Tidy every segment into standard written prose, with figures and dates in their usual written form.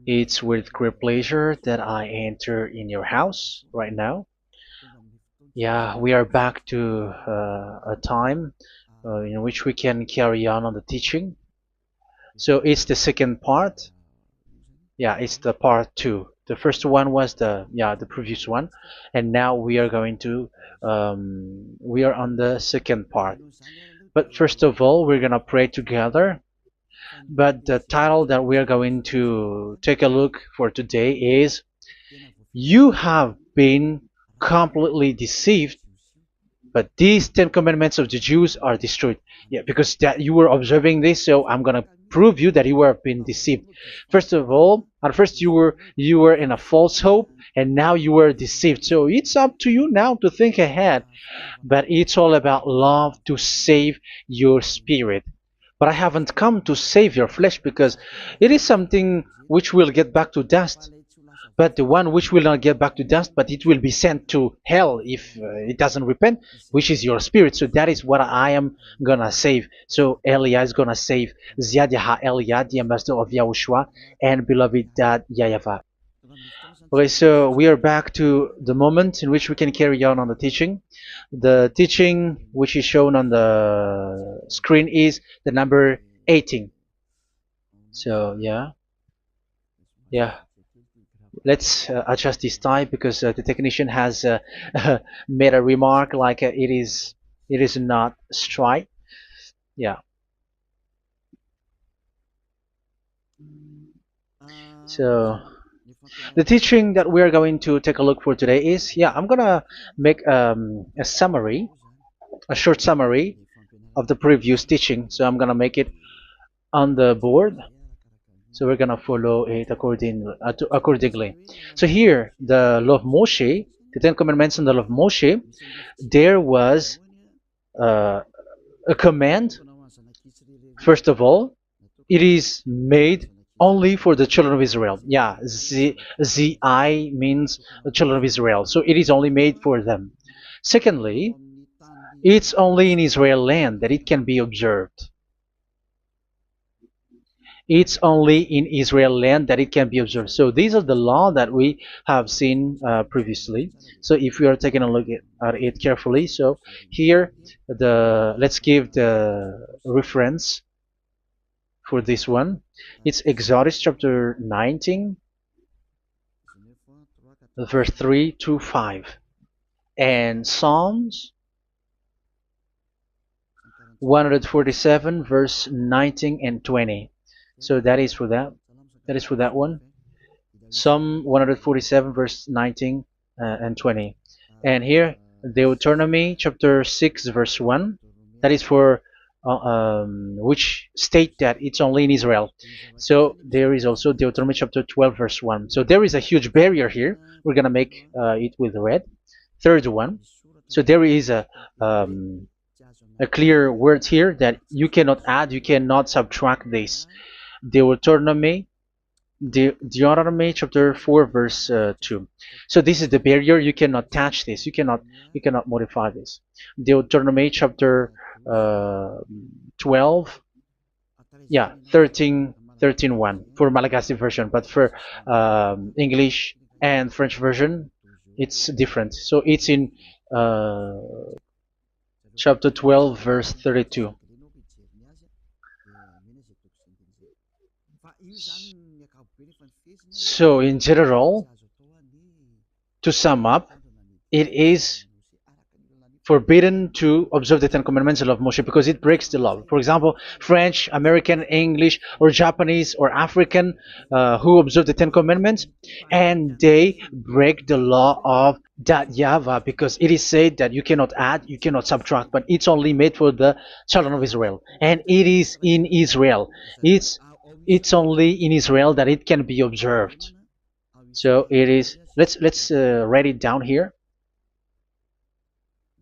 It's with great pleasure that I enter in your house right now. Yeah, we are back to a time in which we can carry on the teaching. So it's the second part. Yeah, it's the part two. The first one was the previous one, and now we are going to we are on the second part. But first of all, we're gonna pray together. But the title that we are going to take a look for today is "You have been completely deceived, but these 10 commandments of the Jews are destroyed." Yeah, because that you were observing this, so I'm gonna prove you that you were been deceived. First of all, at first you were in a false hope, and now you were deceived. So it's up to you now to think ahead. But it's all about love to save your spirit. But I haven't come to save your flesh, because it is something which will get back to dust. But the one which will not get back to dust, but it will be sent to hell if it doesn't repent, which is your spirit. So that is what I am gonna save. So Elia is gonna save Ziadiha Elia, the ambassador of Yahushua, and beloved dad YAHVAH. Okay, so we are back to the moment in which we can carry on the teaching. The teaching which is shown on the screen is the number 18. So yeah, let's adjust this time, because the technician has made a remark like it is not straight. Yeah. So the teaching that we are going to take a look for today is, I'm gonna make a summary, a short summary of the previous teaching. So I'm gonna make it on the board. So we're gonna follow it accordingly. So here, the law of Moshe, the Ten Commandments and the law of Moshe, there was uh, a command. First of all, it is made only for the children of Israel. Yeah, Z-I means the children of Israel. So it is only made for them. Secondly, it's only in Israel land that it can be observed. It's only in Israel land that it can be observed. So these are the law that we have seen previously. So if we are taking a look at it carefully, so here let's give the reference for this one. It's Exodus chapter 19, verse 3 to 5, and Psalms 147, verse 19 and 20. So that is for that. That is for that one. Psalm 147, verse 19 and 20. And here, Deuteronomy chapter 6, verse 1. That is for which state that it's only in Israel. So there is also Deuteronomy chapter 12, verse 1. So there is a huge barrier here. We're going to make it with red. Third one. So there is a clear word here that you cannot add, you cannot subtract this. Deuteronomy chapter 4, verse 2. So this is the barrier. You cannot touch this. You cannot modify this. Deuteronomy chapter 12, 13, 1 for Malagasy version, but for English and French version, it's different. So it's in chapter 12, verse 32. So in general, to sum up, it is forbidden to observe the Ten Commandments of Moshe, because it breaks the law. For example, French, American, English, or Japanese, or African who observe the Ten Commandments, and they break the law of that YAHVAH, because it is said that you cannot add, you cannot subtract, but it's only made for the children of Israel, and it is in Israel. It's only in Israel that it can be observed. So it is. Let's write it down here.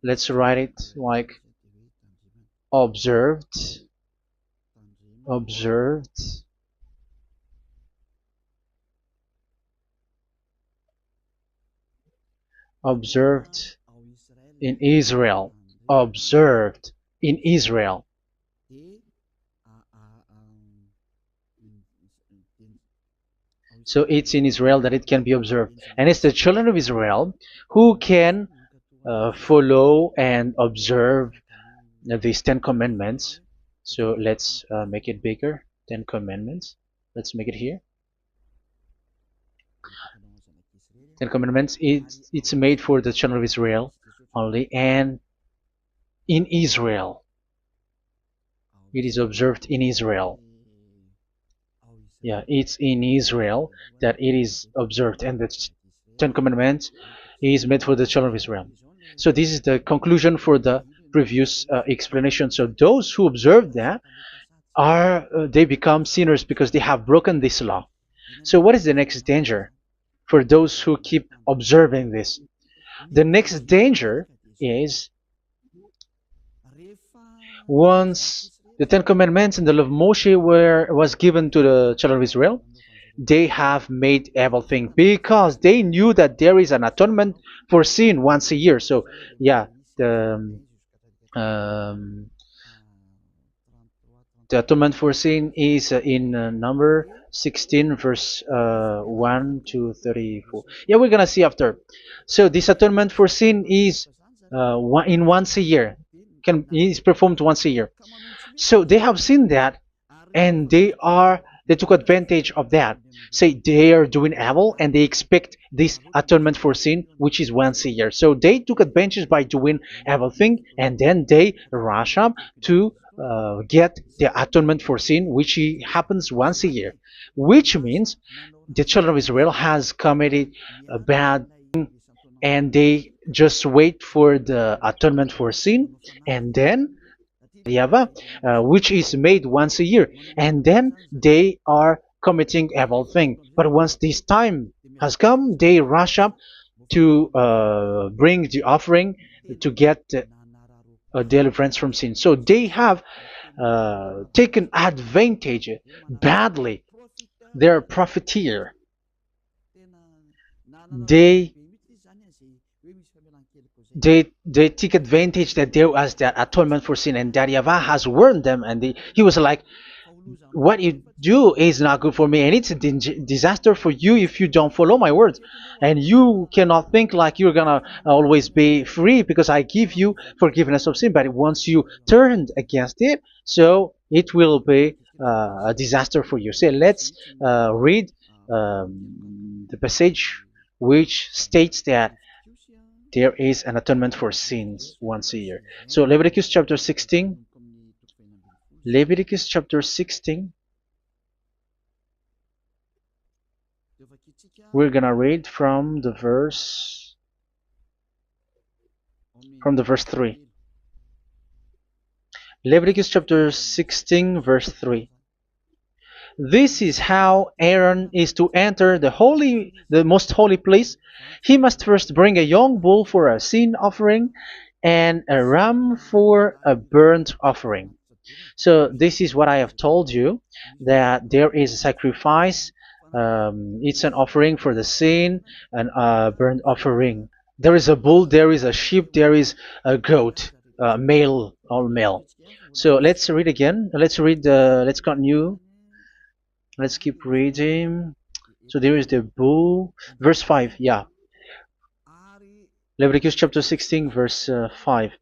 Let's write it like observed, observed, observed in Israel, observed in Israel. So it's in Israel that it can be observed. And it's the children of Israel who can follow and observe these 10 commandments. So let's make it bigger. 10 commandments. Let's make it here. 10 commandments. It's made for the children of Israel only, and in Israel. It is observed in Israel. Yeah, it's in Israel that it is observed, and the 10 commandments is made for the children of Israel. So this is the conclusion for the previous explanation. So those who observe that are they become sinners because they have broken this law. So what is the next danger for those who keep observing this? The next danger is once the Ten Commandments and the law of Moshe was given to the children of Israel, they have made everything because they knew that there is an atonement for sin once a year. So yeah, um, the atonement for sin is in number 16 verse 1 to 34. Yeah, we're gonna see after. So this atonement for sin is once a year, is performed once a year. So they have seen that, and they took advantage of that. Say they are doing evil and they expect this atonement for sin, which is once a year. So they took advantage by doing evil thing, and then they rush up to get the atonement for sin, which happens once a year, which means the children of Israel has committed a bad, and they just wait for the atonement for sin, and then YAHVAH, which is made once a year, and then they are committing evil thing. But once this time has come, they rush up to bring the offering to get deliverance from sin. So they have taken advantage badly. They're a profiteer. They they take advantage that there was that atonement for sin, and that YAHVAH has warned them, and he was like, what you do is not good for me, and it's a disaster for you if you don't follow my words. And you cannot think like you're gonna always be free because I give you forgiveness of sin, but once you turned against it, so it will be a disaster for you. So let's read the passage which states that there is an atonement for sins once a year. So Leviticus chapter 16. Leviticus chapter 16. We're gonna read from the verse 3. Leviticus chapter 16 verse 3. This is how Aaron is to enter the most holy place. He must first bring a young bull for a sin offering and a ram for a burnt offering. So this is what I have told you, that there is a sacrifice. It's an offering for the sin, and a burnt offering. There is a bull, there is a sheep, there is a goat, male, all male. So let's read again. Let's continue. Let's keep reading. So there is the bull, verse 5. Yeah, Leviticus chapter 16 verse 5.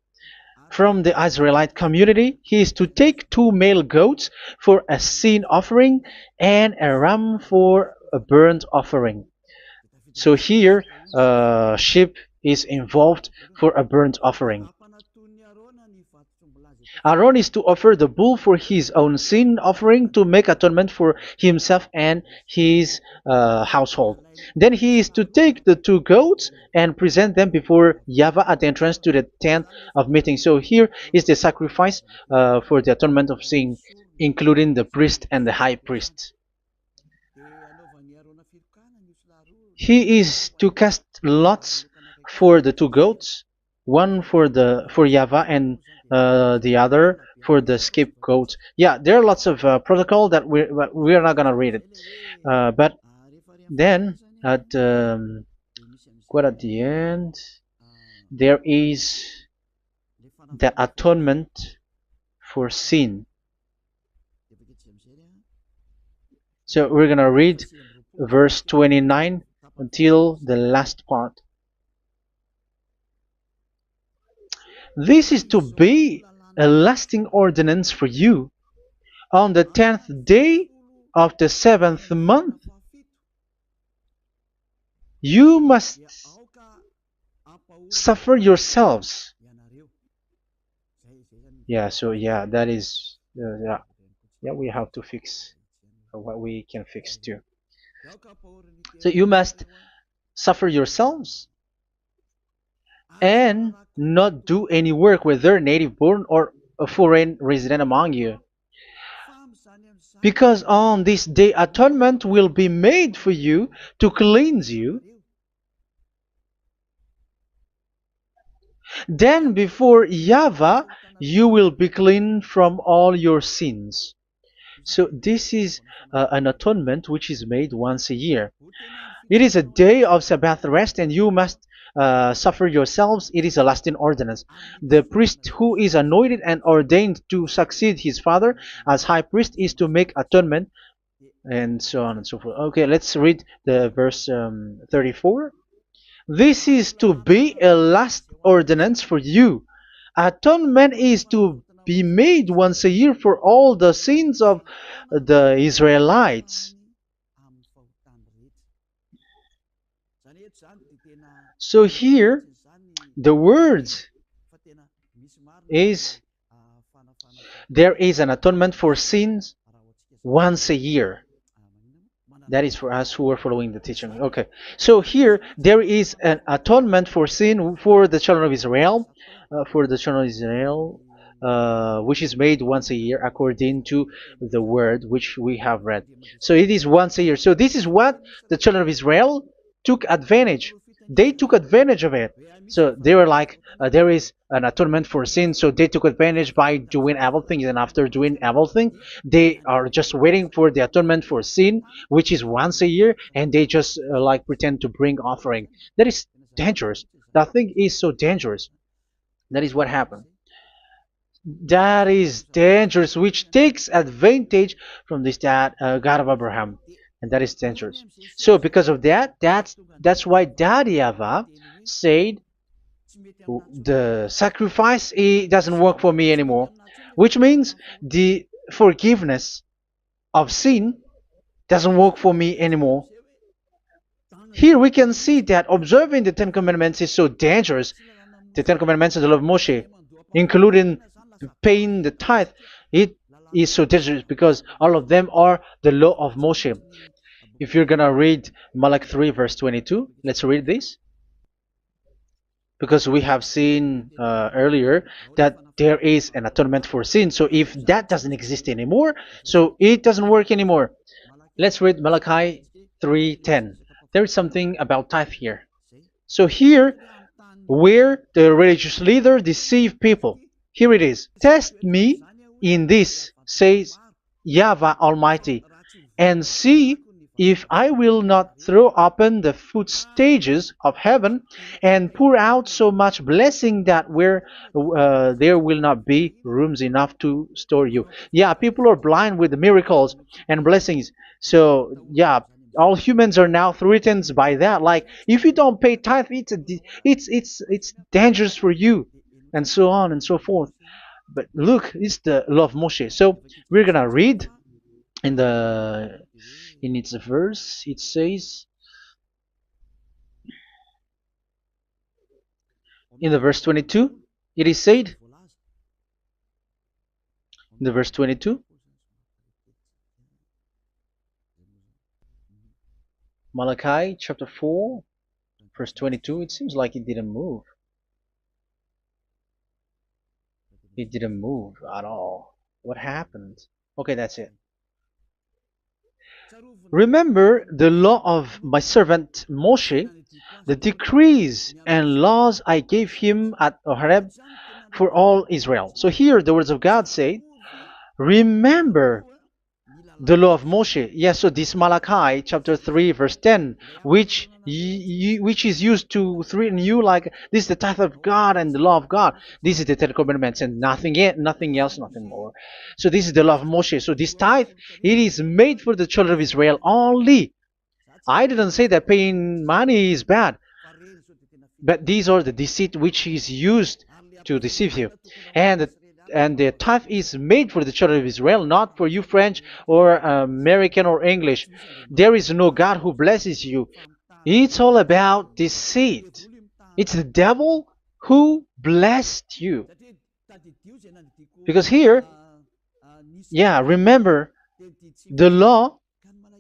From the Israelite community, he is to take 2 male goats for a sin offering and a ram for a burnt offering. So here sheep is involved for a burnt offering. Aaron is to offer the bull for his own sin offering to make atonement for himself and his household. Then he is to take the 2 goats and present them before YAHVAH at the entrance to the tent of meeting. So here is the sacrifice for the atonement of sin, including the priest and the high priest. He is to cast lots for the 2 goats, one for YAHVAH and the other for the scapegoat. Yeah, there are lots of protocol that we are not gonna read it. But then at the end, there is the atonement for sin. So we're gonna read verse 29 until the last part. This is to be a lasting ordinance for you. On the 10th day of the 7th month, you must suffer yourselves. Yeah, so yeah, that is, yeah, we have to fix what we can fix too. So you must suffer yourselves and not do any work, whether native born or a foreign resident among you. Because on this day atonement will be made for you to cleanse you. Then before YAHVAH you will be clean from all your sins. So this is an atonement which is made once a year. It is a day of Sabbath rest, and you must suffer yourselves. It is a lasting ordinance. The priest who is anointed and ordained to succeed his father as high priest is to make atonement, and so on and so forth. Okay, let's read the verse 34. This is to be a last ordinance for you. Atonement is to be made once a year for all the sins of the Israelites. So here, the words is there is an atonement for sins once a year. That is for us who are following the teaching. Okay, so here there is an atonement for sin for the children of Israel, which is made once a year according to the word which we have read. So it is once a year. So this is what the children of Israel took advantage. They took advantage of it. So they were like, there is an atonement for sin, so they took advantage by doing evil things, and after doing evil things, they are just waiting for the atonement for sin, which is once a year, and they just like pretend to bring offering. That is dangerous. That thing is so dangerous. That is what happened. That is dangerous, which takes advantage from this God of Abraham, and that is dangerous. So because of that, that's why Daddy Ava said the sacrifice, it doesn't work for me anymore, which means the forgiveness of sin doesn't work for me anymore. Here we can see that observing the Ten Commandments is so dangerous. The Ten Commandments of the law of Moshe, including paying the tithe, it is so dangerous because all of them are the law of Moshe. If you're gonna read Malachi 3 verse 22, let's read this. Because we have seen earlier that there is an atonement for sin. So if that doesn't exist anymore, so it doesn't work anymore. Let's read Malachi 3:10. There is something about tithe here. So here, where the religious leader deceive people, here it is. Test me in this, says YAHVAH Almighty, and see if I will not throw open the foot stages of heaven and pour out so much blessing that where there will not be rooms enough to store you. Yeah, people are blind with the miracles and blessings. So yeah, all humans are now threatened by that. Like if you don't pay tithe, it's dangerous for you, and so on and so forth. But look, it's the law of Moshe. So we're gonna read in its verse. It says in the verse 22, it is said in the verse 22, Malachi chapter 4 verse 22. It seems like it didn't move. It didn't move at all. What happened? Okay, that's it. Remember the law of my servant Moshe, the decrees and laws I gave him at Horeb for all Israel. So here the words of God say, remember the law of Moshe. Yes, so this Malachi chapter 3 verse 10, which is used to threaten you like this is the tithe of God and the law of God. This is the Ten Commandments and nothing else, nothing more. So this is the law of Moshe. So this tithe, it is made for the children of Israel only. I didn't say that paying money is bad, but these are the deceit which is used to deceive you. And and the tithe is made for the children of Israel, not for you French or American or English. There is no God who blesses you. It's all about deceit. It's the devil who blessed you. Because here, yeah, remember the law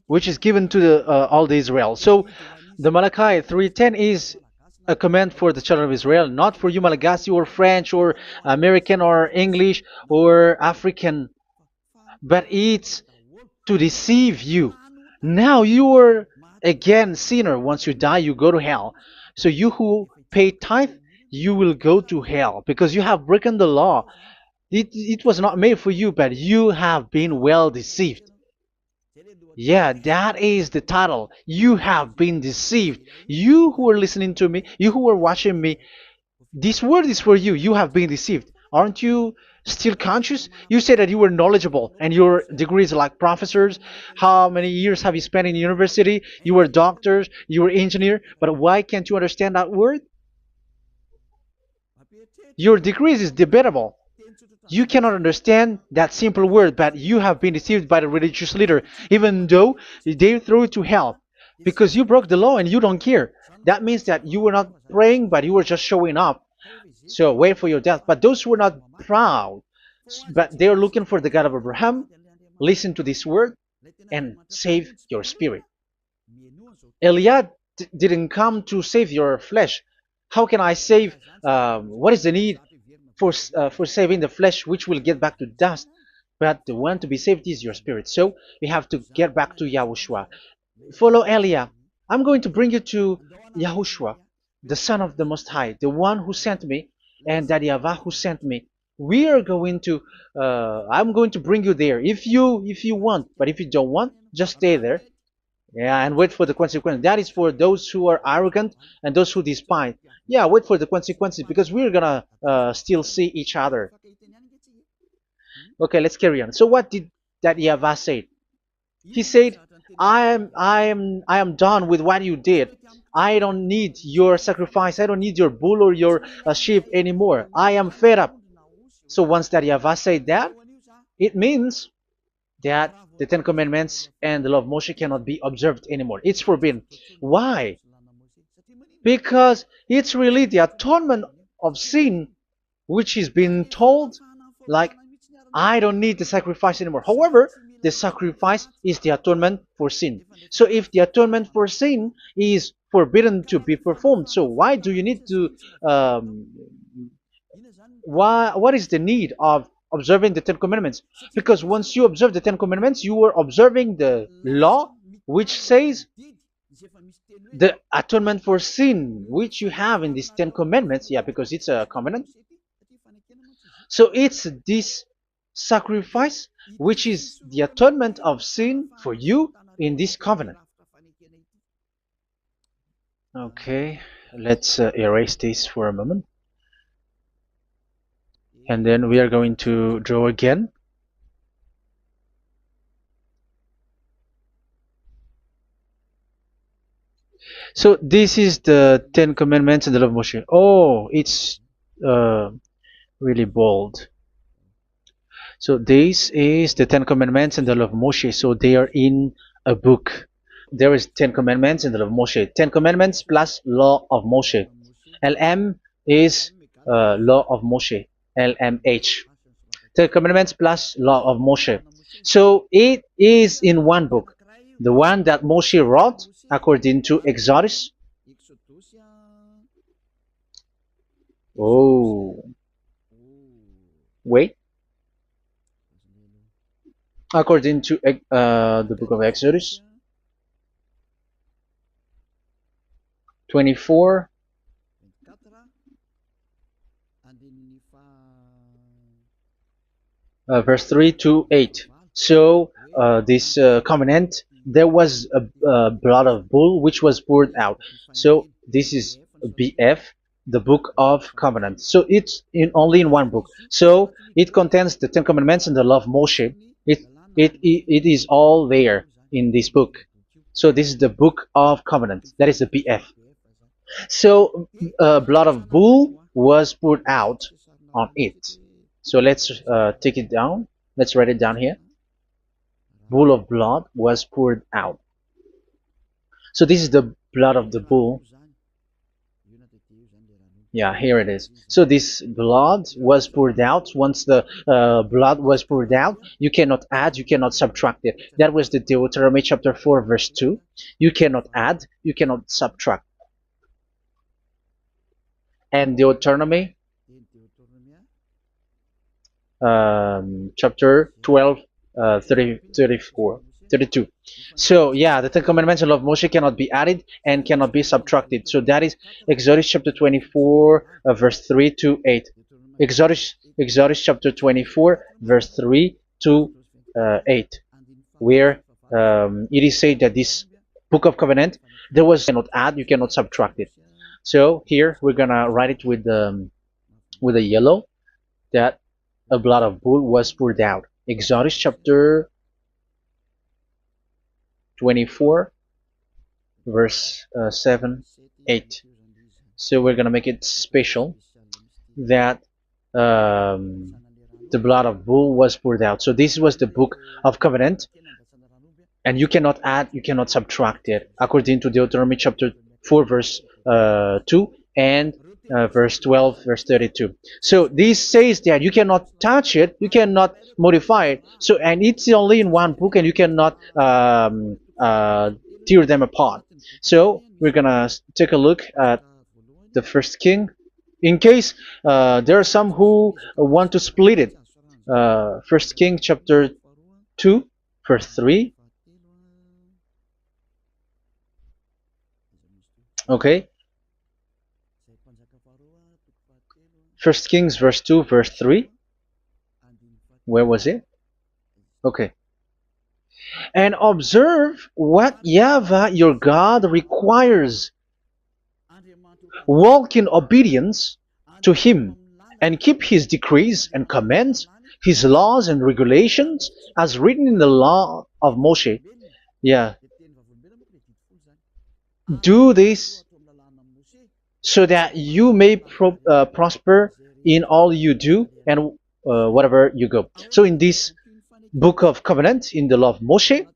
which is given to all the Israel. So the Malachi 3:10 is a command for the children of Israel, not for you Malagasy or French or American or English or African, but it's to deceive you. Now you are again sinner. Once you die, you go to hell. So you who pay tithe, you will go to hell because you have broken the law. It was not made for you, but you have been well deceived. Yeah, that is the title. You have been deceived. You who are listening to me, you who are watching me, this word is for you. You have been deceived. Aren't you still conscious? You said that you were knowledgeable and your degrees are like professors. How many years have you spent in university? You were doctors, you were engineer, but why can't you understand that word? Your degrees is debatable. You cannot understand that simple word, but you have been deceived by the religious leader, even though they threw you to hell because you broke the law and you don't care. That means that you were not praying, but you were just showing up. So wait for your death. But those who are not proud, but they are looking for the God of Abraham, listen to this word and save your spirit. Eliad didn't come to save your flesh. How can I save? What is the need for saving the flesh, which will get back to dust? But the one to be saved is your spirit. So we have to get back to YAHOSHUAH. Follow Elia. I'm going to bring you to YAHOSHUAH, the Son of the Most High, the one who sent me, and that YAHVAH who sent me. We are going to. I'm going to bring you there if you want, but if you don't want, just stay there. Yeah, and wait for the consequence. That is for those who are arrogant and those who despise. Yeah, wait for the consequences because we're gonna still see each other. Okay, let's carry on. So what did that YAHVAH say? He said, I am done with what you did. I don't need your sacrifice. I don't need your bull or your sheep anymore. I am fed up. So once that YAHVAH said that, it means that the Ten Commandments and the law of Moshe cannot be observed anymore. It's forbidden. Why? Because it's really the atonement of sin which is being told, like, I don't need the sacrifice anymore. However, the sacrifice is the atonement for sin. So if the atonement for sin is forbidden to be performed, so why do you need to what is the need of observing the Ten Commandments? Because once you observe the Ten Commandments, you are observing the law which says the atonement for sin which you have in these Ten Commandments. Yeah, because it's a covenant. So it's this sacrifice which is the atonement of sin for you in this covenant. Okay, let's erase this for a moment. And then we are going to draw again. So this is the Ten Commandments and the law of Moshe. Oh, it's really bold. So this is the Ten Commandments and the law of Moshe. So they are in a book. There is Ten Commandments and the law of Moshe. Ten Commandments plus law of Moshe. LM is law of Moshe. LMH. Ten Commandments plus law of Moshe. So it is in one book. The one that Moshe wrote according to Exodus. Oh. Wait. According to the book of Exodus 24 verse 3 to 8. So this covenant, there was a blood of bull which was poured out. So this is BF, the book of covenant. So it's only in one book. So it contains the Ten Commandments and the law of Moshe. It is all there in this book. So this is the Book of Covenant. That is the BF. So blood of bull was poured out on it. So let's take it down. Let's write it down here. Bull of blood was poured out. So this is the blood of the bull. Yeah, here it is. So this blood was poured out. Once the blood was poured out, you cannot add, you cannot subtract it. That was the Deuteronomy chapter 4 verse 2. You cannot add, you cannot subtract. And Deuteronomy chapter 12 32. So yeah, the Ten Commandments and law of Moshe cannot be added and cannot be subtracted. So that is Exodus chapter 24 verse 3 to 8. Exodus chapter 24 verse 3 to 8, where it is said that this book of covenant, there was, you cannot add, you cannot subtract it. So here we're gonna write it with a yellow, that a blood of bull was poured out. Exodus chapter 24 verse 7 8. So we're gonna make it special that the blood of bull was poured out. So this was the book of covenant, and you cannot add, you cannot subtract it, according to Deuteronomy chapter 4 verse 2 and verse 12 verse 32. So this says that you cannot touch it, you cannot modify it. So, and it's only in one book, and you cannot tear them apart. So we're gonna take a look at the first king, in case there are some who want to split it. First King chapter 2 verse 3. Okay, First Kings verse 2 verse 3. Where was it? Okay. And observe what YAHVAH your God requires. Walk in obedience to him, and keep his decrees and commands, his laws and regulations, as written in the law of Moshe. Yeah. Do this so that you may prosper in all you do and whatever you go. So in this book of covenant, in the law of Moshe,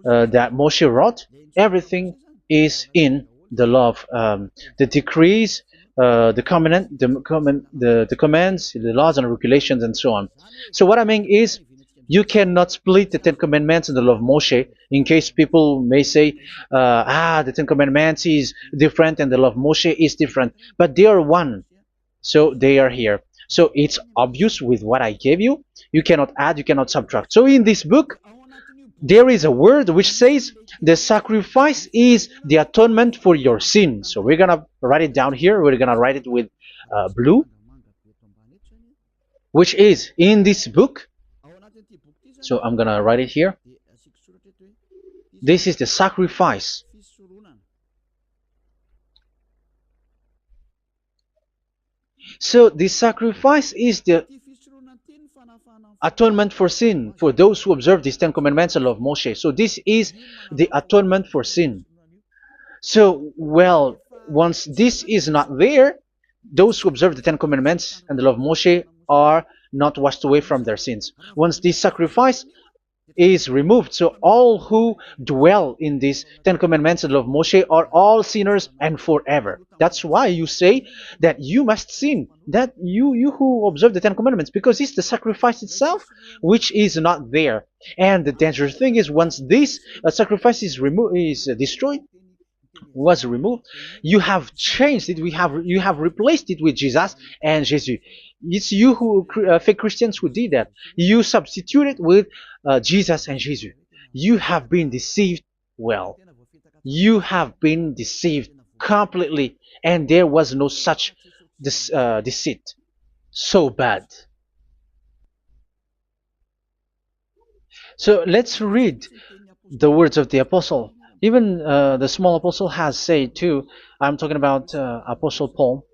that Moshe wrote, everything is in the law of the decrees, the covenant, the commands, the laws and regulations, and so on. So what I mean is, you cannot split the Ten Commandments and the law of Moshe. In case people may say, the Ten Commandments is different and the law of Moshe is different, but they are one. So they are here. So it's obvious with what I gave you. You cannot add, you cannot subtract. So in this book, there is a word which says the sacrifice is the atonement for your sin. So we're gonna write it down here. We're gonna write it with blue, which is in this book. So I'm gonna write it here. This is the sacrifice. So the sacrifice is the atonement for sin, for those who observe these Ten Commandments and law of Moshe. So this is the atonement for sin. So, well, once this is not there, those who observe the Ten Commandments and the law of Moshe are not washed away from their sins. Once this sacrifice is removed, so all who dwell in these Ten Commandments and law of Moshe are all sinners and forever. That's why you say that you must sin, that you who observe the Ten Commandments, because it's the sacrifice itself which is not there. And the dangerous thing is, once this sacrifice is removed, destroyed, was removed, you have changed it. You have replaced it with Jesus and Jesus. It's you who fake Christians who did that. You substituted with Jesus and Jesus. You have been deceived. Well, you have been deceived completely, and there was no such deceit. So bad. So let's read the words of the apostle. Even the small apostle has said too. I'm talking about Apostle Paul.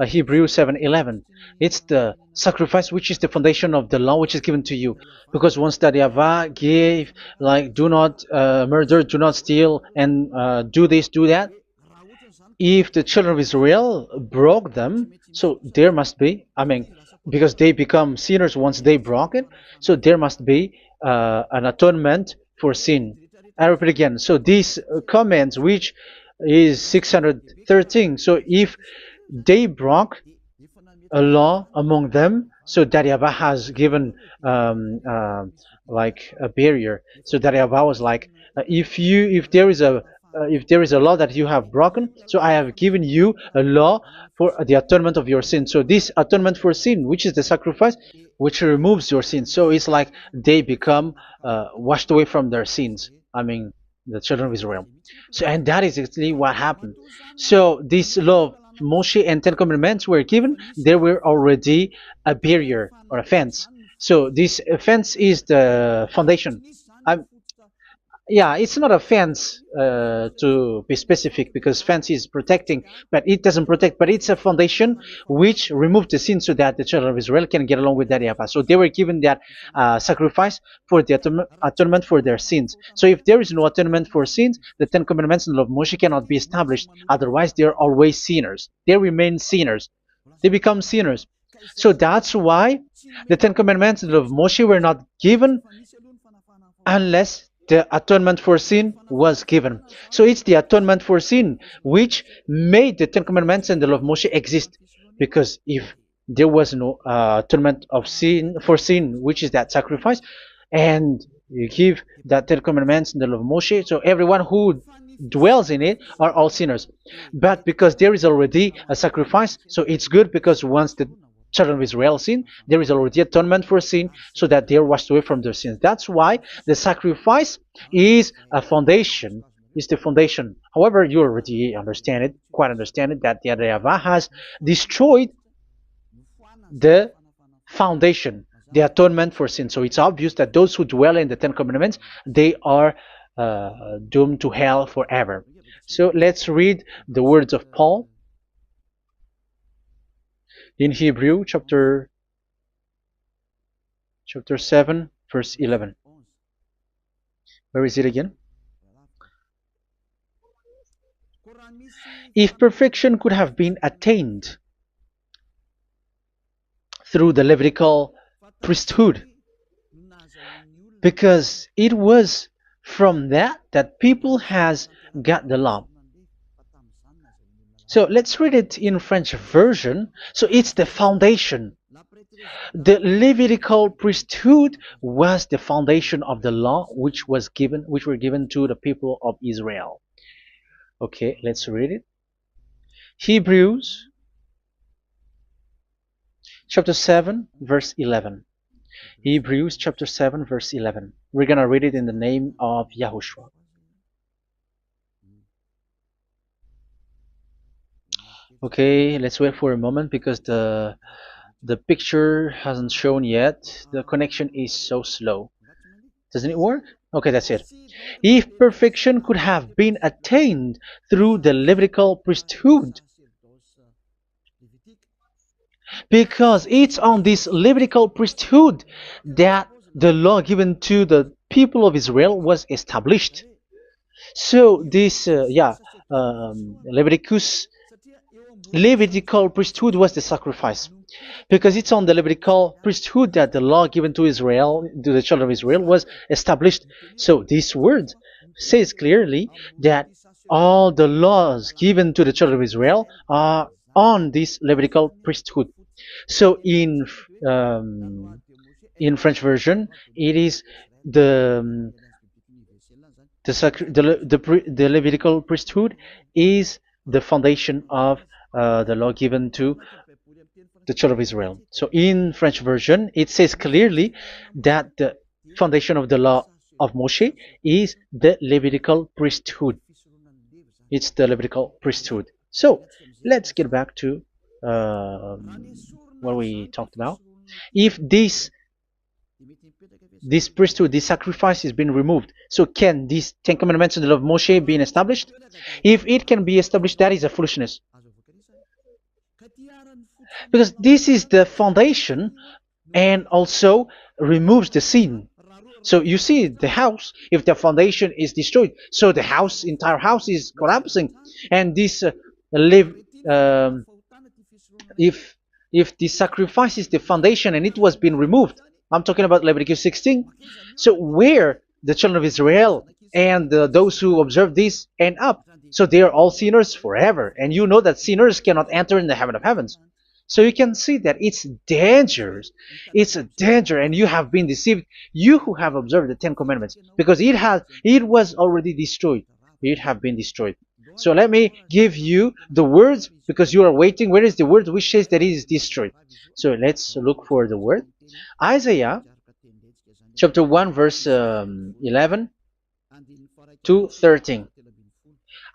Hebrews 7:11. It's the sacrifice which is the foundation of the law which is given to you. Because once that YAHVAH gave, like, do not murder, do not steal, and do this, do that, if the children of Israel broke them, so there must be, I mean, because they become sinners once they broke it, so there must be an atonement for sin. I repeat again. So these comments, which is 613, so if they broke a law among them, so that YAHVAH has given like a barrier. So that YAHVAH was like, if there is a law that you have broken, so I have given you a law for the atonement of your sin. So this atonement for sin, which is the sacrifice, which removes your sin. So it's like they become washed away from their sins. I mean, the children of Israel. So, and that is exactly what happened. So this law of Moshe and Ten Commandments were given. There were already a barrier or a fence. So this fence is the foundation. I'm, yeah, it's not a fence to be specific, because fence is protecting, but it doesn't protect. But it's a foundation which removed the sin so that the children of Israel can get along with that YAHVAH. So they were given that sacrifice for the atonement for their sins. So if there is no atonement for sins, the Ten Commandments and the law of Moshe cannot be established. Otherwise, they are always sinners. They remain sinners. They become sinners. So that's why the Ten Commandments and the law of Moshe were not given unless the atonement for sin was given. So it's the atonement for sin which made the Ten Commandments and the law of Moshe exist. Because if there was no atonement of sin for sin, which is that sacrifice, and you give that Ten Commandments and the law of Moshe, so everyone who dwells in it are all sinners. But because there is already a sacrifice, so it's good, because once the children of Israel sin, there is already atonement for sin, so that they are washed away from their sins. That's why the sacrifice is a foundation, is the foundation. However, you already understand it, quite understand it, that the YAHVAH has destroyed the foundation, the atonement for sin. So it's obvious that those who dwell in the Ten Commandments, they are doomed to hell forever. So let's read the words of Paul in Hebrew chapter 7 verse 11. Where is it again? If perfection could have been attained through the Levitical priesthood, because it was from that people has got the law. So let's read it in French version. So it's the foundation. The Levitical priesthood was the foundation of the law which were given to the people of Israel. Okay, let's read it. Hebrews chapter 7 verse 11. Hebrews chapter 7 verse 11. We're gonna read it in the name of YAHOSHUAH. Okay, let's wait for a moment, because the picture hasn't shown yet. The connection is so slow. Doesn't it work? Okay, that's it. If perfection could have been attained through the Levitical priesthood, because it's on this Levitical priesthood that the law given to the people of Israel was established. So this Levitical priesthood was the sacrifice, because it's on the Levitical priesthood that the law given to Israel, to the children of Israel, was established. So this word says clearly that all the laws given to the children of Israel are on this Levitical priesthood. So in French version, it is the Levitical priesthood is the foundation of the law given to the children of Israel. So in French version, it says clearly that the foundation of the law of Moshe is the Levitical priesthood. It's the Levitical priesthood. So let's get back to what we talked about. If this priesthood, this sacrifice is being removed, so can these Ten Commandments and the law of Moshe be established? If it can be established, that is a foolishness. because this is the foundation and also removes the sin. So you see the house, if the foundation is destroyed, so the house, entire house is collapsing, and this live um, if the sacrifice is the foundation and it was being removed. I'm talking about Leviticus 16. So where the children of Israel and those who observe this end up, so they are all sinners forever, and you know that sinners cannot enter in the heaven of heavens. So you can see that it's dangerous. It's a danger, and you have been deceived. You who have observed the Ten Commandments, because it was already destroyed. It have been destroyed. So let me give you the words because you are waiting. Where is the word which says that it is destroyed? So let's look for the word. Isaiah chapter 1 verse 11 to 13.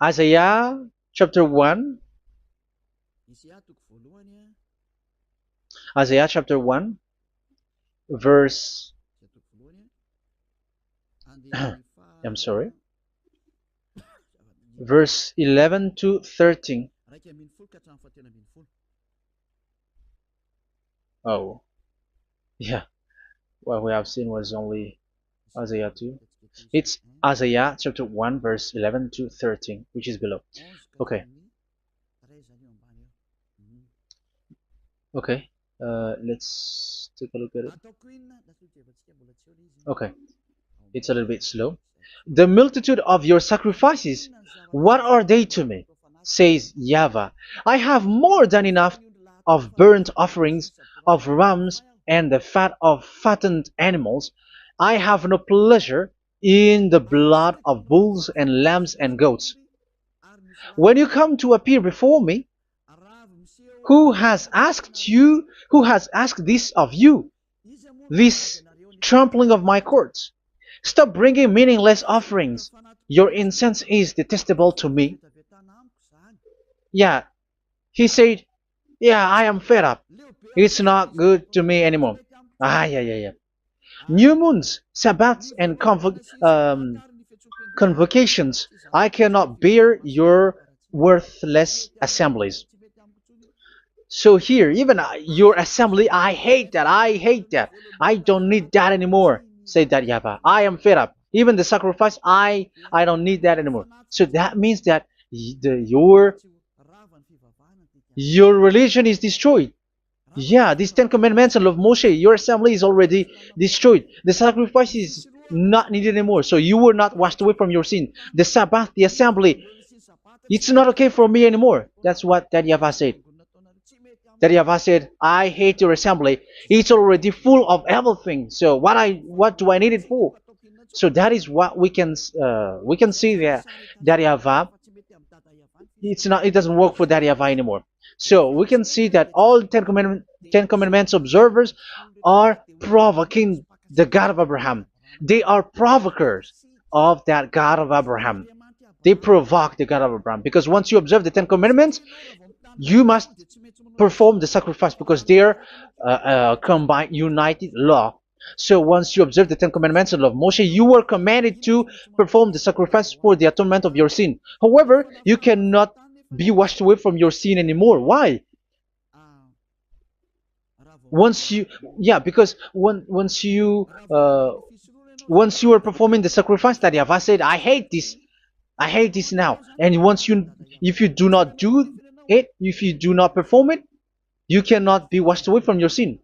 Isaiah chapter 1. Isaiah chapter 1 verse I'm sorry, verse 11 to 13. Oh, yeah. What we have seen was only Isaiah 2. It's Isaiah chapter 1 verse 11 to 13, which is below. Okay. Okay. Let's take a look at it. Okay. It's a little bit slow. The multitude of your sacrifices, what are they to me? Says YAHVAH. I have more than enough of burnt offerings, of rams, and the fat of fattened animals. I have no pleasure in the blood of bulls and lambs and goats. When you come to appear before me, who has asked this of you, this trampling of my courts? Stop bringing meaningless offerings. Your incense is detestable to me. Yeah, he said, yeah, I am fed up. It's not good to me anymore. Yeah. New moons, Sabbaths, and convocations. I cannot bear your worthless assemblies. So here, even your assembly, I hate that. I hate that. I don't need that anymore. Say that, YAHVAH. I am fed up. Even the sacrifice, I don't need that anymore. So that means that your religion is destroyed. Yeah, these Ten Commandments and of Moshe, your assembly is already destroyed. The sacrifice is not needed anymore. So you were not washed away from your sin. The Sabbath, the assembly, it's not okay for me anymore. That's what that YAHVAH said. That YAHVAH said, I hate your assembly. It's already full of everything. So what do I need it for? So that is what we can see there. That YAHVAH, it doesn't work for that YAHVAH anymore. So we can see that all Ten Commandments observers are provoking the God of Abraham. They are provokers of that God of Abraham. They provoke the God of Abraham, because once you observe the Ten Commandments, you must perform the sacrifice, because they are combined, united law. So once you observe the Ten Commandments and love Moshe, you were commanded to perform the sacrifice for the atonement of your sin. However, you cannot be washed away from your sin anymore. Why? Because once you are performing the sacrifice, that YAHVAH said, I hate this now. And if you do not do it, if you do not perform it, you cannot be washed away from your sin.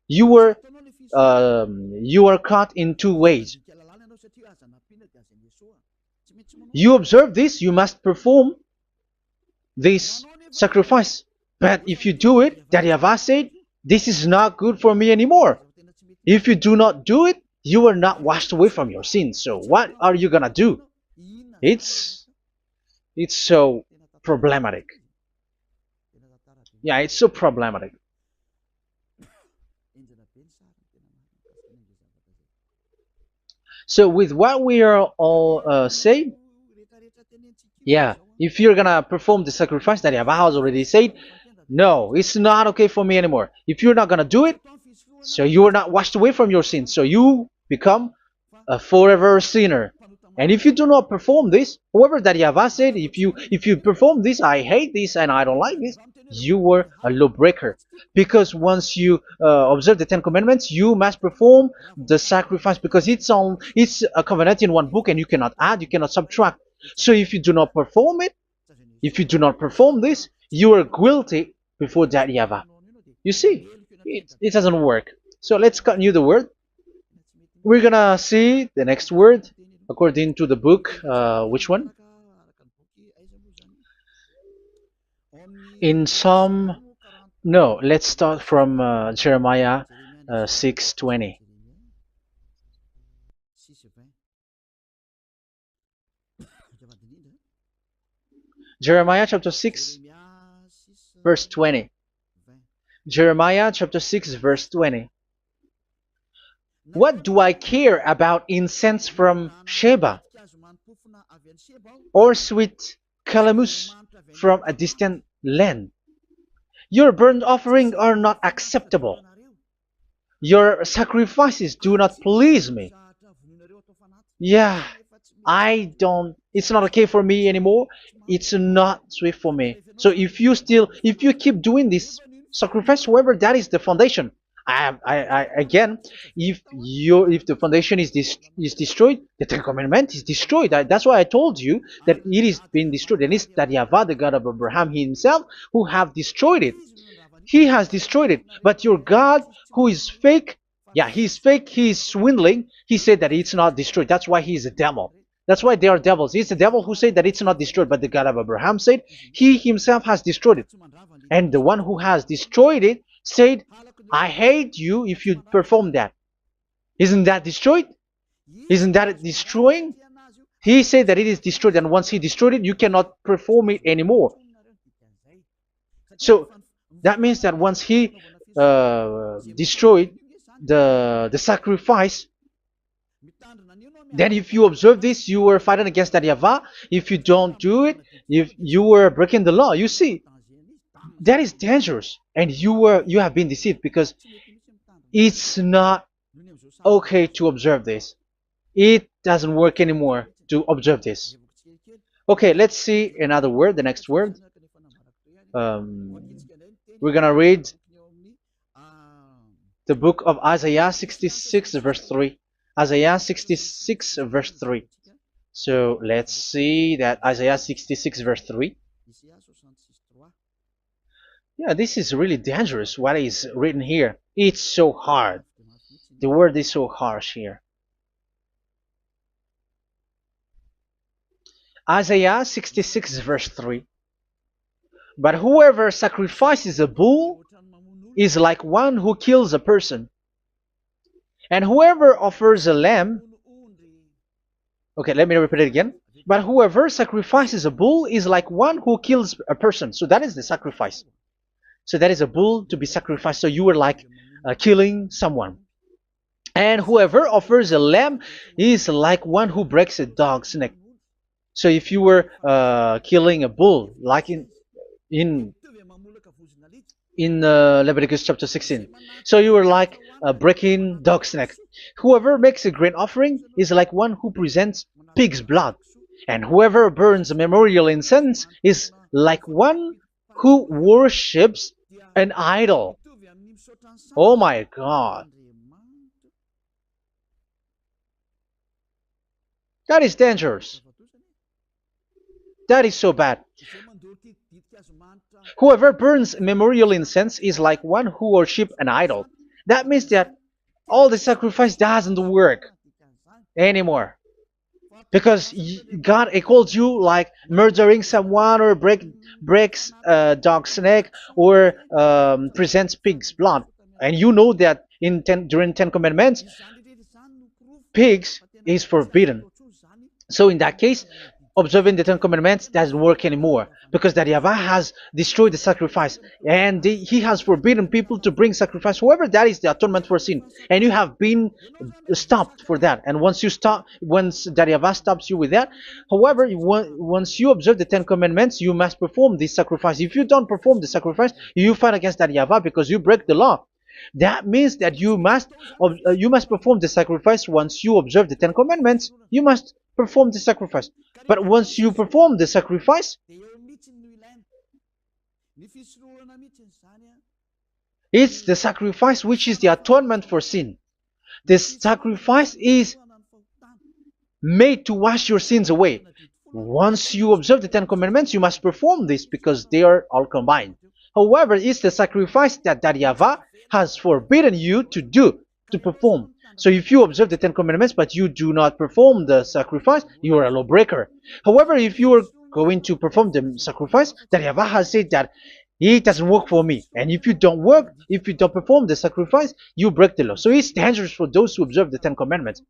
You are caught in two ways. You observe this, you must perform this sacrifice. But if you do it, that YAHVAH said, this is not good for me anymore. If you do not do it, you are not washed away from your sins. So what are you gonna do? It's so problematic. Yeah, it's so problematic. So with what we are all saying, yeah, if you're gonna perform the sacrifice that YAHVAH has already said, no, it's not okay for me anymore. If you're not gonna do it, so you are not washed away from your sins. So you become a forever sinner. And if you do not perform this, however that YAHVAH said, if you perform this, I hate this and I don't like this, you were a lawbreaker. Because once you observe the Ten Commandments, you must perform the sacrifice, because it's a covenant in one book, and you cannot add, you cannot subtract. So if you do not perform it, if you do not perform this, you are guilty before that Yahweh. You see, it doesn't work. So let's continue the word. We're gonna see the next word according to the book. Which one? In some. No, let's start from Jeremiah 6:20. Jeremiah chapter 6, verse 20. Jeremiah chapter 6, verse 20. What do I care about incense from Sheba, or sweet calamus from a distant land? Your burnt offerings are not acceptable. Your sacrifices do not please me. Yeah, it's not okay for me anymore. It's not sweet for me. So if you keep doing this sacrifice, however, that is the foundation. Again, if the foundation is destroyed, the Ten Commandment is destroyed. That's why I told you that it is being destroyed, and it's that Yahweh, the God of Abraham himself, who have destroyed it. He has destroyed it. But your God, who is fake, yeah, he's fake, he's swindling. He said that it's not destroyed. That's why he is a devil. That's why they are devils. It's the devil who said that it's not destroyed, but the God of Abraham said he himself has destroyed it. And the one who has destroyed it said, I hate you if you perform that. Isn't that destroyed? Isn't that destroying? He said that it is destroyed, and once he destroyed it, you cannot perform it anymore. So that means that once he destroyed the sacrifice, then if you observe this, you were fighting against that Yahweh. If you don't do it, if you were breaking the law, you see, that is dangerous, and you have been deceived, because it's not okay to observe this. It doesn't work anymore to observe this. Okay, let's see another word, the next word. We're gonna read the book of Isaiah 66 verse 3. Isaiah 66 verse 3. So let's see that Isaiah 66 verse 3. Yeah, this is really dangerous what is written here. It's so hard. The word is so harsh here. Isaiah 66 verse 3. But whoever sacrifices a bull is like one who kills a person. And whoever offers a lamb... Okay, let me repeat it again. But whoever sacrifices a bull is like one who kills a person. So that is the sacrifice. So that is a bull to be sacrificed. So you were like killing someone. And whoever offers a lamb is like one who breaks a dog's neck. So if you were killing a bull, like in Leviticus chapter 16, so you were like breaking dog's neck. Whoever makes a grain offering is like one who presents pig's blood. And whoever burns a memorial incense is like one who worships an idol. Oh my God. That is dangerous. That is so bad. Whoever burns memorial incense is like one who worships an idol. That means that all the sacrifice doesn't work anymore. Because God equals you like murdering someone, or breaks a dog's neck, or presents pig's blood. And you know that during 10 Commandments, pigs is forbidden. So in that case, observing the 10 Commandments doesn't work anymore, because that Yahweh has destroyed the sacrifice, and he has forbidden people to bring sacrifice. However, that is the atonement for sin, and you have been stopped for that. And once that Yahweh stops you with that, however, once you observe the 10 Commandments, you must perform this sacrifice. If you don't perform the sacrifice, you fight against that Yahweh, because you break the law. That means that you must perform the sacrifice. Once you observe the 10 Commandments, you must perform the sacrifice. But once you perform the sacrifice, It's the sacrifice which is the atonement for sin. This sacrifice is made to wash your sins away. Once you observe the Ten Commandments, you must perform this because they are all combined. However, it's the sacrifice that YAHVAH has forbidden you to do, to perform. So if you observe the Ten Commandments but you do not perform the sacrifice, you are a lawbreaker. However, if you are going to perform the sacrifice, YAHVAH has said that it doesn't work for me. And if you don't work, if you don't perform the sacrifice, you break the law. So it's dangerous for those who observe the Ten Commandments.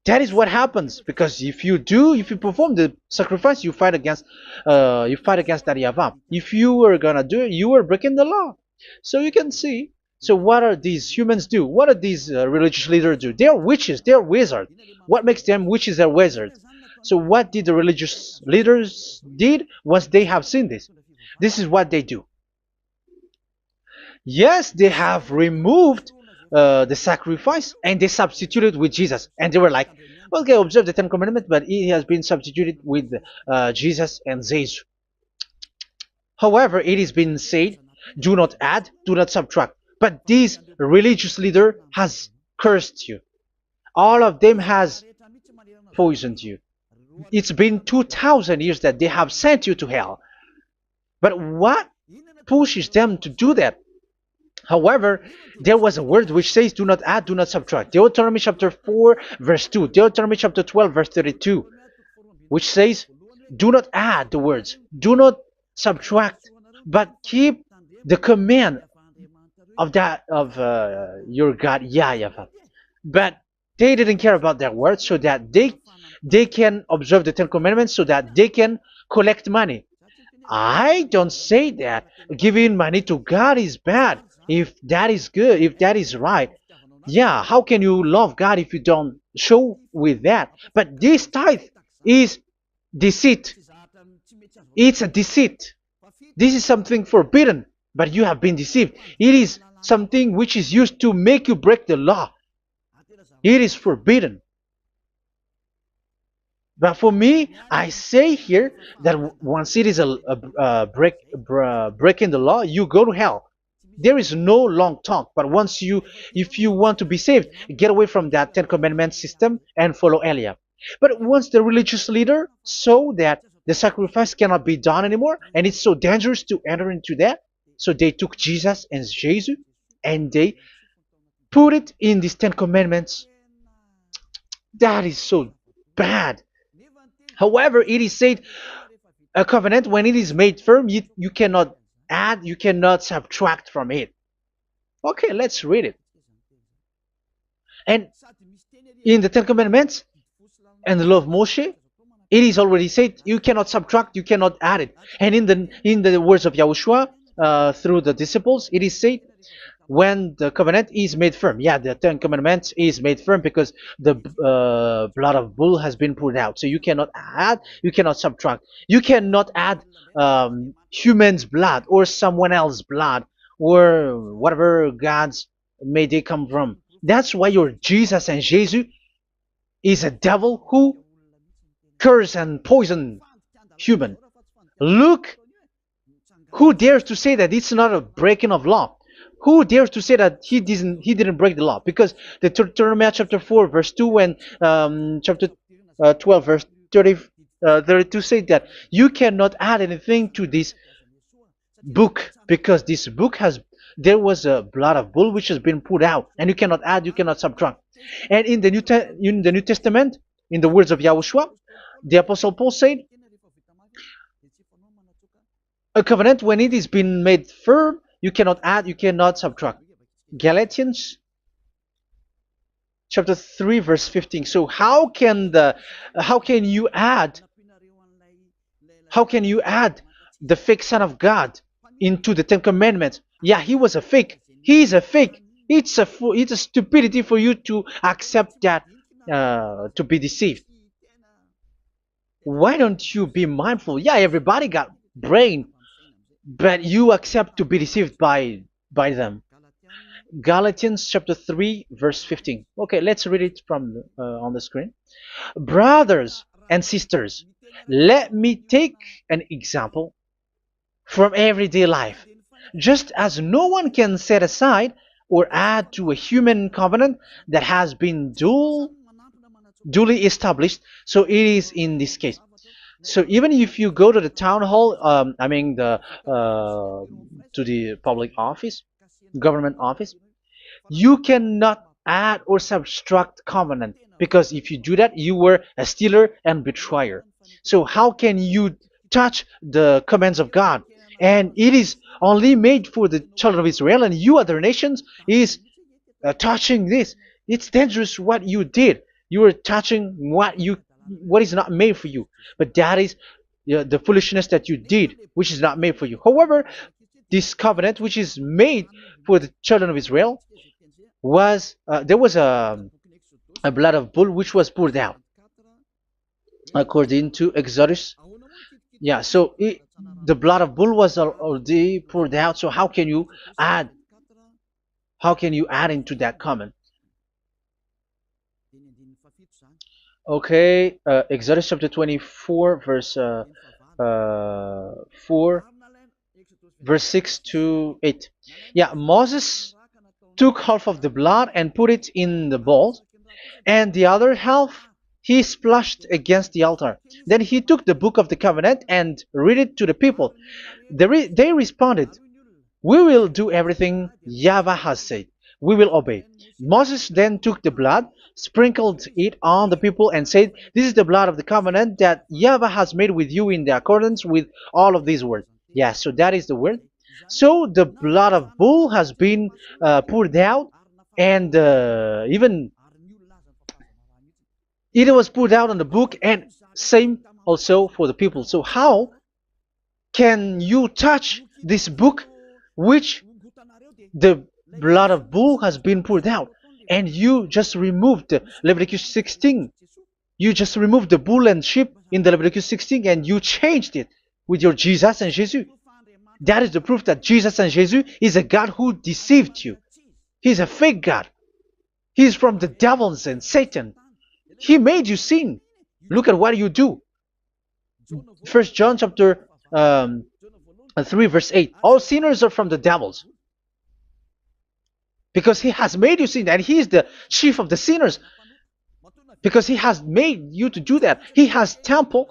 That is what happens, because if you perform the sacrifice, you fight against YAHVAH. If you were gonna do it, you are breaking the law. So you can see. So what are these humans do? What are these religious leaders do? They are witches. They are wizards. What makes them witches and wizards? So what did the religious leaders did once they have seen this? This is what they do. Yes, they have removed the sacrifice and they substituted with Jesus. And they were like, okay, observe the Ten Commandments, but it has been substituted with Jesus and Jesus. However, it has been said, do not add, do not subtract. But this religious leader has cursed you. All of them has poisoned you. It's been 2,000 years that they have sent you to hell. But what pushes them to do that? However, there was a word which says, do not add, do not subtract. Deuteronomy chapter 4, verse 2. Deuteronomy chapter 12, verse 32. Which says, do not add the words. Do not subtract. But keep the command of your God, YAHVAH. But they didn't care about their words, so that they can observe the Ten Commandments, so that they can collect money. I don't say that giving money to God is bad. If that is good, if that is right, yeah, how can you love God if you don't show with that? But this tithe is deceit. It's a deceit. This is something forbidden, but you have been deceived. It is something which is used to make you break the law. It is forbidden. But for me, I say here that once it is breaking the law, you go to hell. There is no long talk. But if you want to be saved, get away from that Ten Commandments system and follow Eliab. But once the religious leader saw that the sacrifice cannot be done anymore, and it's so dangerous to enter into that, so they took Jesus and Jesus and they put it in these Ten Commandments. That is so bad. However, it is said a covenant, when it is made firm, you cannot add, you cannot subtract from it. Okay, let's read it. And in the Ten Commandments and the law of Moshe, it is already said you cannot subtract, you cannot add it. And in the words of YAHOSHUAH through the disciples, it is said when the covenant is made firm. Yeah, the Ten Commandments is made firm because the blood of bull has been poured out. So you cannot add, you cannot subtract. You cannot add human's blood or someone else's blood or whatever gods may they come from. That's why your Jesus and Jesus is a devil who curse and poison human. Look, who dares to say that it's not a breaking of law? Who dares to say that he didn't break the law? Because the Deuteronomy chapter 4 verse 2 and chapter 12 verse 32 say that you cannot add anything to this book, because this book there was a blood of bull which has been put out, and you cannot add, you cannot subtract. And in the New Testament, in the words of YAHOSHUAH, the Apostle Paul said, a covenant, when it is been made firm, you cannot add, you cannot subtract. Galatians chapter 3 verse 15. So how can you add the fake Son of God into the Ten Commandments? Yeah, he was a fake. He is a fake. It's a stupidity for you to accept that, to be deceived. Why don't you be mindful? Yeah, everybody got brain, but you accept to be deceived by them. Galatians chapter 3 verse 15. Okay, let's read it from on the screen. Brothers and sisters, let me take an example from everyday life. Just as no one can set aside or add to a human covenant that has been duly established, so it is in this case. So even if you go to the town hall, I mean to the public office, government office, you cannot add or subtract covenant, because if you do that, you were a stealer and betrayer. So how can you touch the commands of God? And it is only made for the children of Israel, and you other nations is touching this. It's dangerous what you did. You are touching what is not made for you. But that is the foolishness that you did, which is not made for you. However, this covenant, which is made for the children of Israel, was there was a blood of bull which was poured out according to Exodus. Yeah, so the blood of bull was already poured out. So add how can you add into that comment? Okay, Exodus chapter 24, verse 4, verse 6 to 8. Yeah, Moses took half of the blood and put it in the bowl, and the other half he splashed against the altar. Then he took the book of the covenant and read it to the people. They responded, "We will do everything YAHVAH has said. We will obey." Moses then took the blood, sprinkled it on the people, and said, "This is the blood of the covenant that YAHVAH has made with you in the accordance with all of these words." Yeah, so that is the word. So the blood of bull has been poured out, and even it was poured out on the book, and same also for the people. So how can you touch this book which the blood of bull has been poured out, and you just removed Leviticus 16? You just removed the bull and sheep in the Leviticus 16, and you changed it with your Jesus and Jesus. That is the proof that Jesus and Jesus is a God who deceived you. He's a fake God. He's from the devils and Satan. He made you sin. Look at what you do. First John chapter 3 verse 8. All sinners are from the devils, because he has made you sin, and he is the chief of the sinners, because he has made you to do that. He has trampled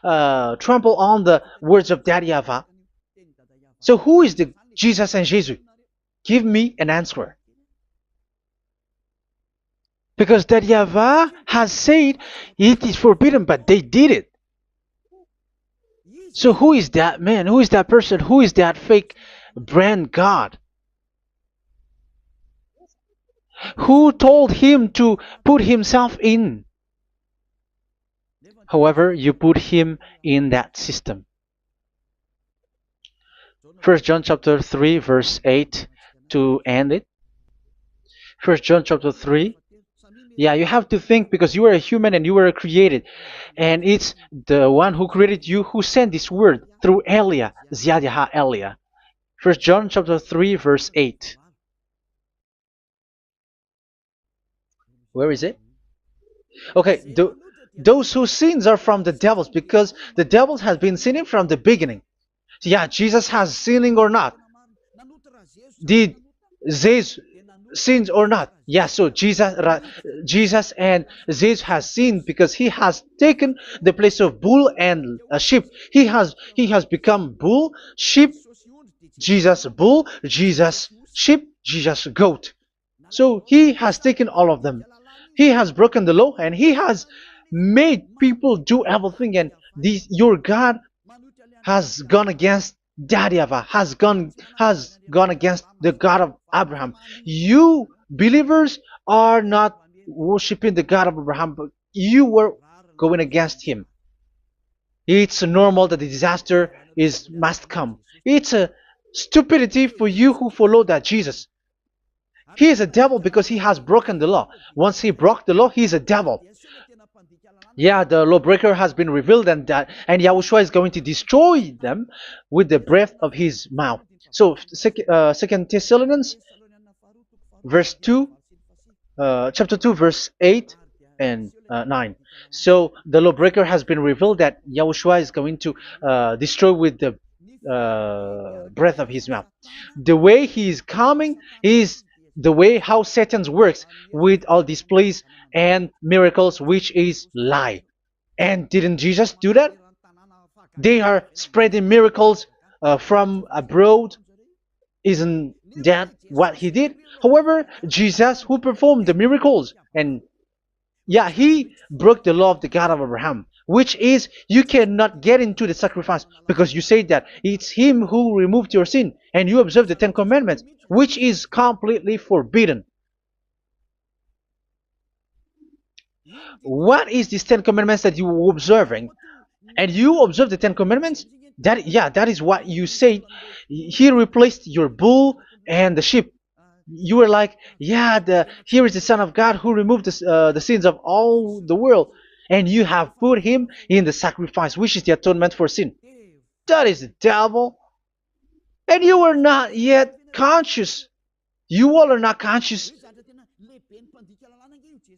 on the words of Daddy Ava. So who is the Jesus and Jesus? Give me an answer. Because Daddy Ava has said it is forbidden, but they did it. So who is that man? Who is that person? Who is that fake brand God? Who told him to put himself in? However, you put him in that system. First John chapter 3 verse 8 to end it. First John chapter 3. Yeah, you have to think, because you are a human and you were created, and it's the one who created you who sent this word through Elia, Ziadiha Elia. First John chapter 3 verse 8. Where is it? Okay, those whose sins are from the devils, because the devil has been sinning from the beginning. Yeah, Jesus has sinning or not? Did Zeus sinned or not? Yeah, so Jesus and Zeus has sinned, because he has taken the place of bull and a sheep. He has become bull, sheep, Jesus bull, Jesus sheep, Jesus goat. So he has taken all of them. He has broken the law, and he has made people do everything, and your God has gone against Daddy Ava, has gone against the God of Abraham. You believers are not worshiping the God of Abraham, but you were going against him. It's normal that the disaster must come. It's a stupidity for you who follow that Jesus. He is a devil because he has broken the law. Once he broke the law, he is a devil. Yeah, the lawbreaker has been revealed, and Yahushua is going to destroy them with the breath of his mouth. So, Second Thessalonians, verse 2, chapter 2, verse 8 and 9. So the lawbreaker has been revealed, that Yahushua is going to destroy with the breath of his mouth. The way he is coming is the way how Satan works with all displays and miracles, which is lie. And didn't Jesus do that? They are spreading miracles from abroad. Isn't that what he did? However, Jesus, who performed the miracles, and yeah, he broke the law of the God of Abraham, which is you cannot get into the sacrifice because you say that it's him who removed your sin and you observe the Ten Commandments, which is completely forbidden. What is these Ten Commandments that you were observing? And you observe the Ten Commandments? That, yeah, that is what you said. He replaced your bull and the sheep. You were like, yeah, here is the Son of God who removed the sins of all the world, and you have put him in the sacrifice, which is the atonement for sin. That is the devil, and you are not yet conscious. You all are not conscious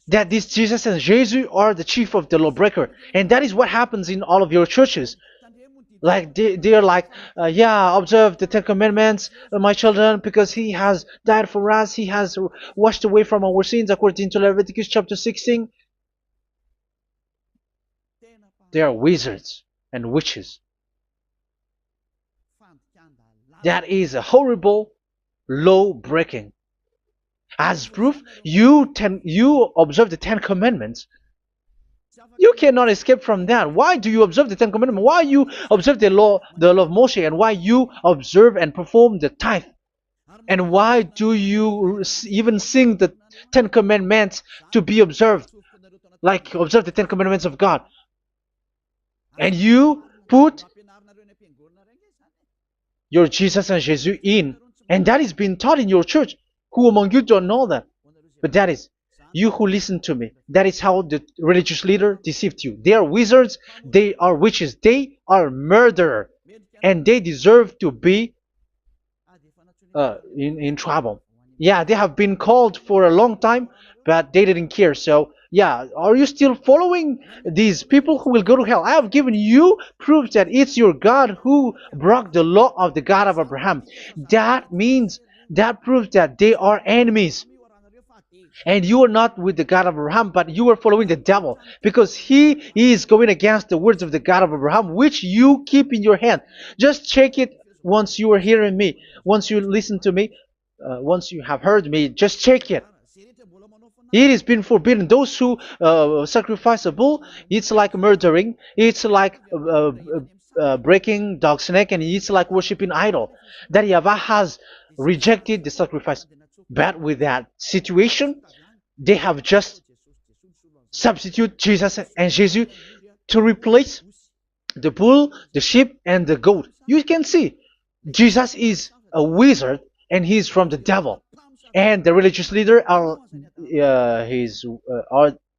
that this Jesus and Jesus are the chief of the lawbreaker, and that is what happens in all of your churches. Like they're like, yeah, observe the Ten Commandments, my children, because he has died for us. He has washed away from our sins, according to Leviticus chapter 16. They are wizards and witches. That is a horrible law breaking. As proof, you observe the Ten Commandments. You cannot escape from that. Why do you observe the Ten Commandments? Why you observe the law of Moshe, and why you observe and perform the tithe? And why do you even sing the Ten Commandments to be observed? Like observe the Ten Commandments of God. And you put your Jesus and Jesus in. And that is being taught in your church. Who among you don't know that? But that is you who listen to me. That is how the religious leader deceived you. They are wizards. They are witches. They are murderers. And they deserve to be in trouble. Yeah, they have been called for a long time, but they didn't care. So, yeah, are you still following these people who will go to hell? I have given you proof that it's your God who broke the law of the God of Abraham. That means, that proves that they are enemies. And you are not with the God of Abraham, but you are following the devil, because he is going against the words of the God of Abraham, which you keep in your hand. Just check it once you are hearing me, once you listen to me, once you have heard me, just check it. It has been forbidden. Those who sacrifice a bull, it's like murdering, it's like breaking dog's neck, and it's like worshiping idol. That YAHVAH has rejected the sacrifice. But with that situation, they have just substitute Jesus and Jesus to replace the bull, the sheep, and the goat. You can see Jesus is a wizard and he's from the devil, and the religious leader are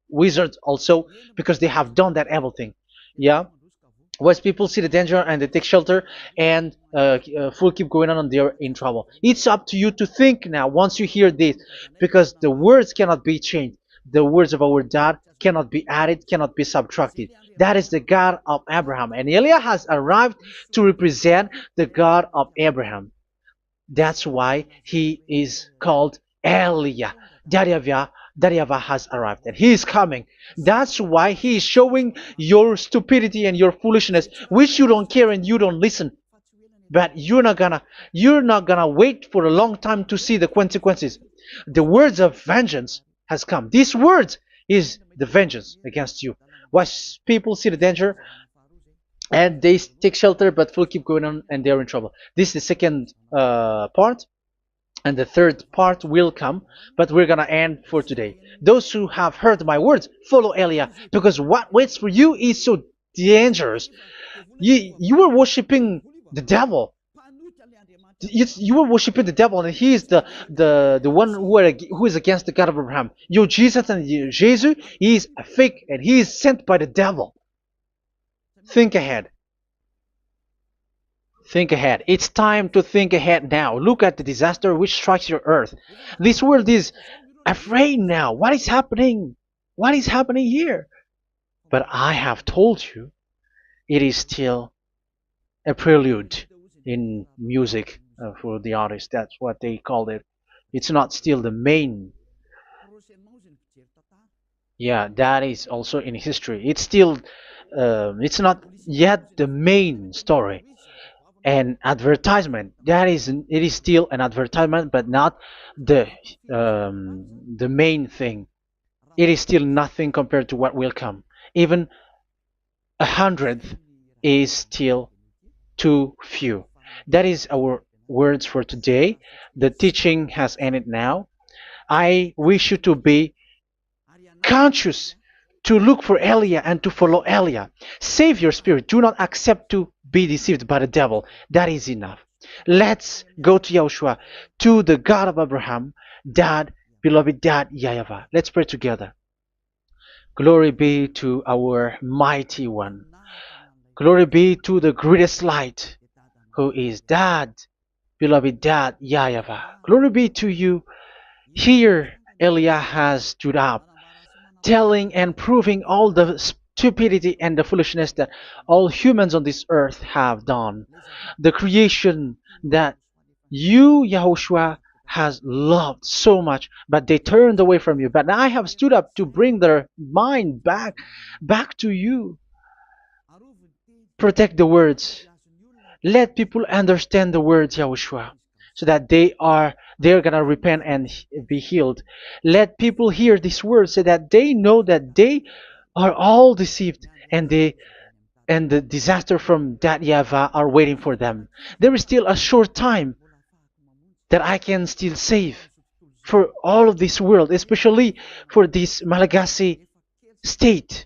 wizards also, because they have done that evil thing. Yeah. Once people see the danger and they take shelter, and full keep going on, and they're in trouble. It's up to you to think now once you hear this, because the words cannot be changed. The words of our God cannot be added, cannot be subtracted. That is the God of Abraham, and Eliah has arrived to represent the God of Abraham. That's why he is called Eliah. YAHVAH has arrived and he is coming. That's why he is showing your stupidity and your foolishness, which you don't care and you don't listen. But you're not gonna wait for a long time to see the consequences. The words of vengeance has come. These words is the vengeance against you. Once people see the danger and they take shelter, but will keep going on and they're in trouble. This is the second part. And the third part will come, but we're gonna end for today. Those who have heard my words, follow Eliah, because what waits for you is so dangerous. You were worshiping the devil. You were worshiping the devil, and he is the one who is against the God of Abraham. Your Jesus and your Jesus is a fake, and he is sent by the devil. Think ahead. Think ahead. It's time to think ahead now. Look at the disaster which strikes your earth. This world is afraid now. What is happening? What is happening here? But I have told you, it is still a prelude. in music for the artist. That's what they called it. It's not still the main. Yeah, that is also in history. It's still, it's not yet the main story. And advertisement, that is, it is still an advertisement, but not the main thing. It is still nothing compared to what will come. Even a hundredth is still too few. That is our words for today. The teaching has ended now. I wish you to be conscious, to look for Elia and to follow Elia. Save your spirit. Do not accept to be deceived by the devil. That is enough. Let's go to Yahushua, to the God of Abraham, Dad, beloved Dad, YAHVAH. Let's pray together. Glory be to our mighty one. Glory be to the greatest light, who is Dad, beloved Dad, YAHVAH. Glory be to you. Here, Elia has stood up, telling and proving all the stupidity and the foolishness that all humans on this earth have done. The creation that you, Yahushua, has loved so much, but they turned away from you. But I have stood up to bring their mind back to you. Protect the words. Let people understand the words, Yahushua, so that they're gonna repent and be healed. Let people hear these words so that they know that they are all deceived, and the disaster from that Yava are waiting for them. There is still a short time that I can still save for all of this world, especially for this Malagasy state.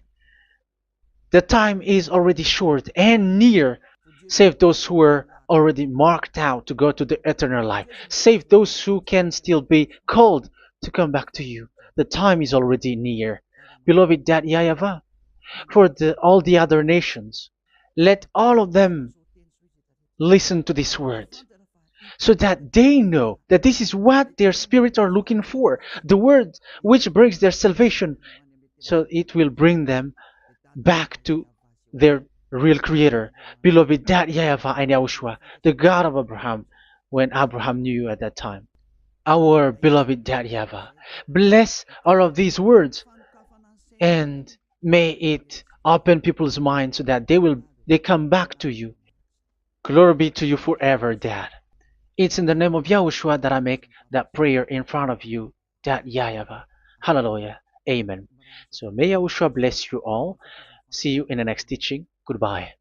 The time is already short and near. Save those who are already marked out to go to the eternal life. Save those who can still be called to come back to you. The time is already near. Beloved Dad Yahweh, for all the other nations, let all of them listen to this word so that they know that this is what their spirits are looking for. The word which brings their salvation. So it will bring them back to their real creator, beloved Dad Yahweh and Yahushua, the God of Abraham, when Abraham knew you at that time. Our beloved Dad Yahweh, bless all of these words and may it open people's minds so that they come back to you. Glory be to you forever, Dad. It's in the name of Yahushua that I make that prayer in front of you, Dad Yahweh. Hallelujah. Amen. So may Yahushua bless you all. See you in the next teaching. Goodbye.